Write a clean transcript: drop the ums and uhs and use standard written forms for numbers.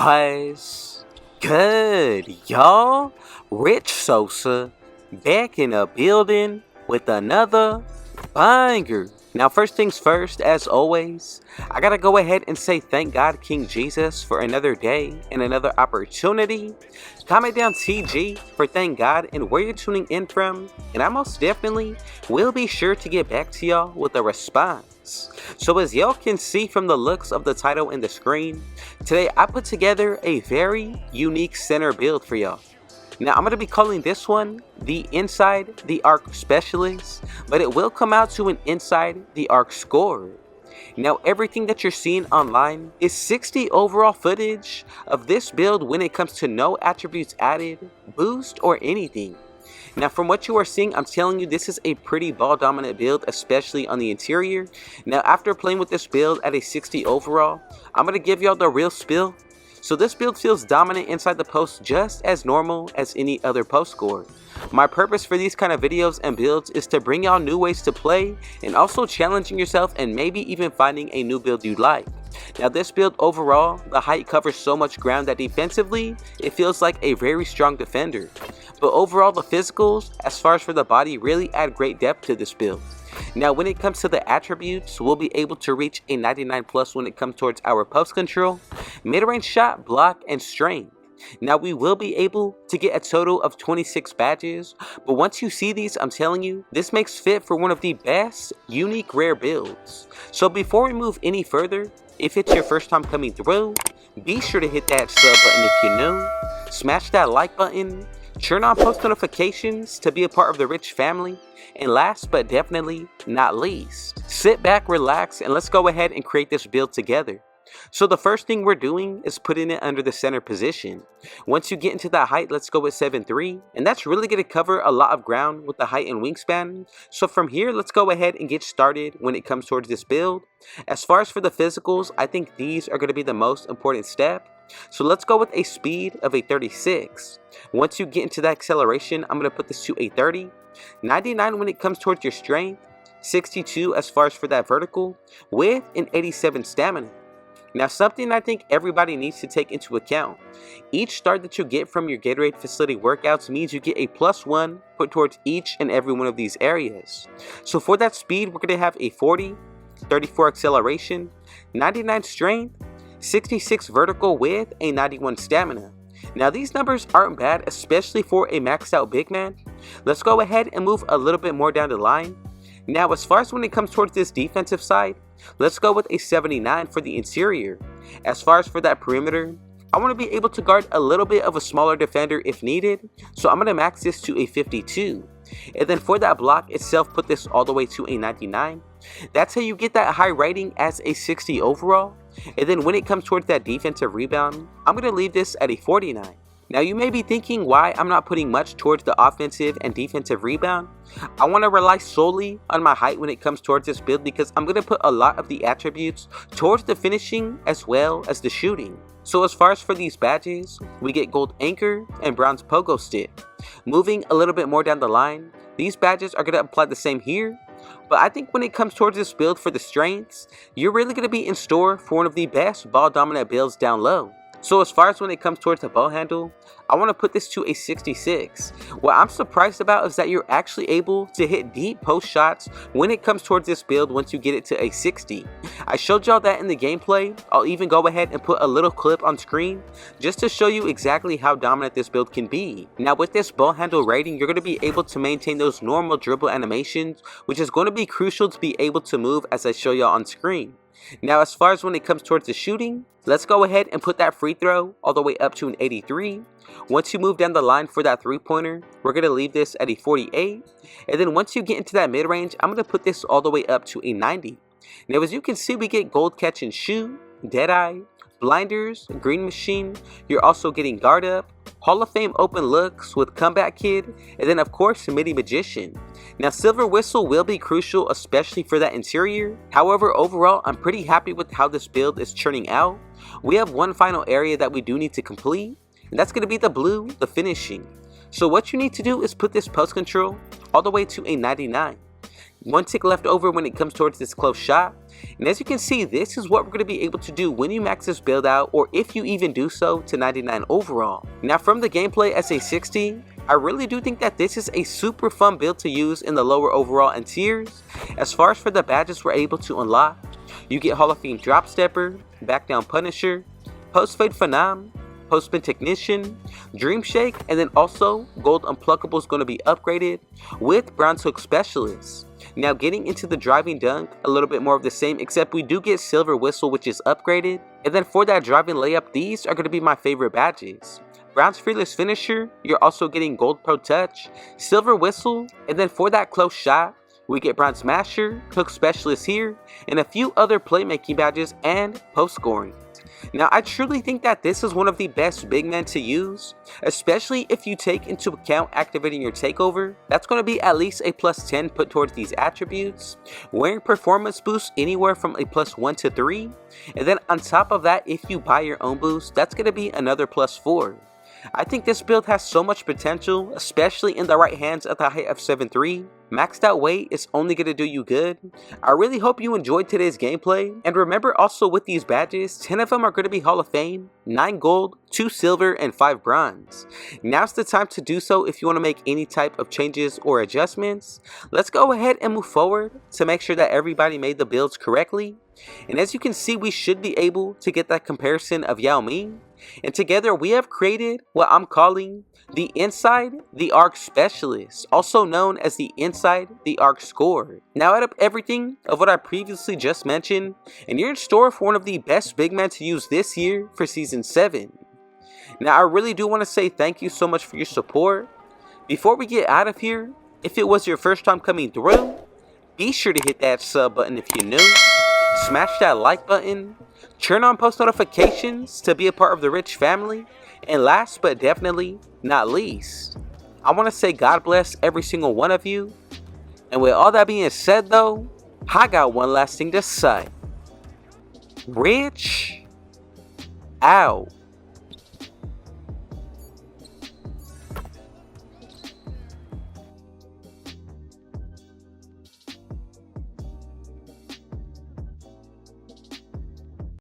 What's good, y'all? Rich Sosa back in the building with another banger. Now, first things first, as always, I gotta go ahead and say thank God, King Jesus, for another day and another opportunity. Comment down TG for thank God and where you're tuning in from, and I most definitely will be sure to get back to y'all with a response. So as y'all can see from the looks of the title and the screen, today I put together a very unique center build for y'all. Now I'm going to be calling this one the Inside the Arc Specialist, but it will come out to an Inside the Arc Score. Now everything that you're seeing online is 60 overall footage of this build when it comes to no attributes added, boost, or anything. Now from what you are seeing, I'm telling you this is a pretty ball dominant build, especially on the interior. Now after playing with this build at a 60 overall, I'm going to give y'all the real spill. So this build feels dominant inside the post just as normal as any other post score. My purpose for these kind of videos and builds is to bring y'all new ways to play and also challenging yourself and maybe even finding a new build you like. Now this build overall, the height covers so much ground that defensively, it feels like a very strong defender. But overall the physicals, as far as for the body, really add great depth to this build. Now when it comes to the attributes, we'll be able to reach a 99 plus when it comes towards our post control, mid-range shot, block, and strength. Now we will be able to get a total of 26 badges, but once you see these, I'm telling you, this makes fit for one of the best, unique, rare builds. So before we move any further, if it's your first time coming through, be sure to hit that sub button if you're new, smash that like button, turn on post notifications to be a part of the Rich family, and last but definitely not least, sit back, relax, and let's go ahead and create this build together. So the first thing we're doing is putting it under the center position. Once you get into that height, let's go with 7'3", and that's really going to cover a lot of ground with the height and wingspan. So from here, let's go ahead and get started when it comes towards this build. As far as for the physicals, I think these are going to be the most important step. So let's go with a speed of a 36. Once you get into that acceleration, I'm going to put this to a 30. 99 when it comes towards your strength. 62 as far as for that vertical, with an 87 stamina. Now something I think everybody needs to take into account. Each star that you get from your Gatorade facility workouts means you get a +1 put towards each and every one of these areas. So for that speed, we're going to have a 40, 34 acceleration, 99 strength, 66 vertical with a 91 stamina. Now these numbers aren't bad, especially for a maxed out big man. Let's go ahead and move a little bit more down the line. Now as far as when it comes towards this defensive side, let's go with a 79 for the interior. As far as for that perimeter, I want to be able to guard a little bit of a smaller defender if needed, so I'm going to max this to a 52. And then for that block itself, put this all the way to a 99. That's how you get that high rating as a 60 overall. And then when it comes towards that defensive rebound, I'm going to leave this at a 49. Now you may be thinking why I'm not putting much towards the offensive and defensive rebound. I want to rely solely on my height when it comes towards this build because I'm going to put a lot of the attributes towards the finishing as well as the shooting. So as far as for these badges, we get gold anchor and bronze pogo stick. Moving a little bit more down the line, these badges are going to apply the same here. But I think when it comes towards this build for the strengths, you're really going to be in store for one of the best ball dominant builds down low. So as far as when it comes towards the ball handle, I want to put this to a 66. What I'm surprised about is that you're actually able to hit deep post shots when it comes towards this build once you get it to a 60. I showed y'all that in the gameplay. I'll even go ahead and put a little clip on screen just to show you exactly how dominant this build can be. Now with this ball handle rating, you're going to be able to maintain those normal dribble animations, which is going to be crucial to be able to move as I show y'all on screen. Now as far as when it comes towards the shooting, let's go ahead and put that free throw all the way up to an 83. Once you move down the line for that three-pointer, we're going to leave this at a 48. And then once you get into that mid-range, I'm going to put this all the way up to a 90. Now as you can see, we get gold catch and shoot, deadeye, blinders, green machine. You're also getting guard up, Hall of Fame open looks with comeback kid, and then of course midi magician. Now silver whistle will be crucial, especially for that interior. However, overall I'm pretty happy with how this build is churning out. We have one final area that we do need to complete, and that's going to be the blue, the finishing. So what you need to do is put this post control all the way to a 99. 1 tick left over when it comes towards this close shot. And as you can see, this is what we're going to be able to do when you max this build out, or if you even do so to 99 overall. Now from the gameplay as a 60, I really do think that this is a super fun build to use in the lower overall and tiers. As far as for the badges we're able to unlock, you get Hall of Fame Drop Stepper, Back Down Punisher, Post Fade Phenom, Post Spin Technician, Dream Shake, and then also Gold Unpluckable is going to be upgraded with Bronze Hook Specialist. Now getting into the Driving Dunk, a little bit more of the same, except we do get Silver Whistle, which is upgraded. And then for that Driving Layup, these are going to be my favorite badges. Bronze Fearless Finisher, you're also getting Gold Pro Touch, Silver Whistle, and then for that close shot, we get Bronze Smasher, Hook Specialist here, and a few other playmaking badges and post scoring. Now I truly think that this is one of the best big men to use, especially if you take into account activating your takeover. That's going to be at least a plus 10 put towards these attributes, wearing performance boost anywhere from a plus 1 to 3, and then on top of that, if you buy your own boost, that's going to be another plus 4. I think this build has so much potential, especially in the right hands at the height of 7'3". Maxed out weight is only going to do you good. I really hope you enjoyed today's gameplay, and remember also with these badges, 10 of them are going to be Hall of Fame, 9 gold, 2 silver, and 5 bronze. Now's the time to do so if you want to make any type of changes or adjustments. Let's go ahead and move forward to make sure that everybody made the builds correctly. And as you can see, we should be able to get that comparison of YALL MING. And together we have created what I'm calling the Inside the Arc Specialist, also known as the Inside the Arc Score. Now out of everything of what I previously just mentioned, and you're in store for one of the best big men to use this year for Season 7. Now I really do want to say thank you so much for your support. Before we get out of here, if it was your first time coming through, be sure to hit that sub button if you're new. Smash that like button, turn on post notifications to be a part of the rich family, and last but definitely not least, I want to say God bless every single one of you. And with all that being said though, I got one last thing to say. Rich out.